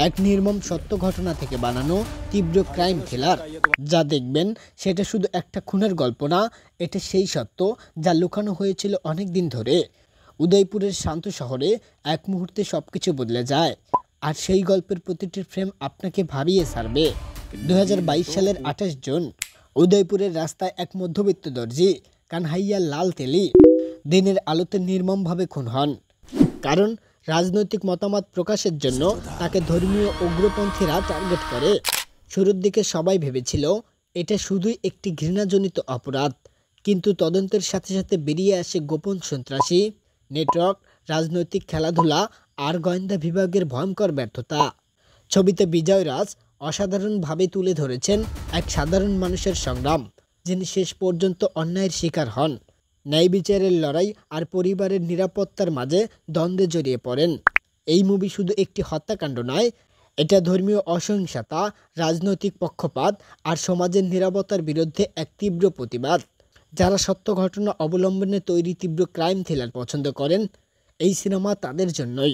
এক নির্মম সত্য ঘটনা থেকে বানানো তীব্র ক্রাইম থ্রিলার। যা দেখবেন সেটা শুধু একটা খুনের গল্প না, এটা সেই সত্য যা লুকানো হয়েছিল অনেক দিন ধরে। উদয়পুরের শান্ত শহরে এক মুহূর্তে সবকিছু বদলে যায়, আর সেই গল্পের প্রতিটি ফ্রেম আপনাকে ভাবিয়ে ছাড়বে। 2022 সালের 28 জুন উদয়পুরের রাস্তায় এক মধ্যবিত্ত দর্জি কানহাইয়া লাল তেলি দিনের আলোতে নির্মমভাবে খুন হন। কারণ রাজনৈতিক মতামত প্রকাশের জন্য তাকে ধর্মীয় উগ্রপন্থীরা টার্গেট করে। শুরুর দিকে সবাই ভেবেছিল এটা শুধুই একটি ঘৃণাজনিত অপরাধ, কিন্তু তদন্তের সাথে সাথে বেরিয়ে আসে গোপন সন্ত্রাসী নেটওয়ার্ক, রাজনৈতিক খেলাধুলা আর গোয়েন্দা বিভাগের ভয়ঙ্কর ব্যর্থতা। ছবিতে বিজয় রাজ অসাধারণভাবে তুলে ধরেছেন এক সাধারণ মানুষের সংগ্রাম, যিনি শেষ পর্যন্ত অন্যায়ের শিকার হন, ন্যায় বিচারের লড়াই আর পরিবারের নিরাপত্তার মাঝে দ্বন্দ্বে জড়িয়ে পড়েন। এই মুভি শুধু একটি হত্যাকাণ্ড নয়, এটা ধর্মীয় অসহিংসতা, রাজনৈতিক পক্ষপাত আর সমাজের নীরবতার বিরুদ্ধে এক তীব্র প্রতিবাদ। যারা সত্য ঘটনা অবলম্বনে তৈরি তীব্র ক্রাইম থ্রিলার পছন্দ করেন, এই সিনেমা তাদের জন্যই।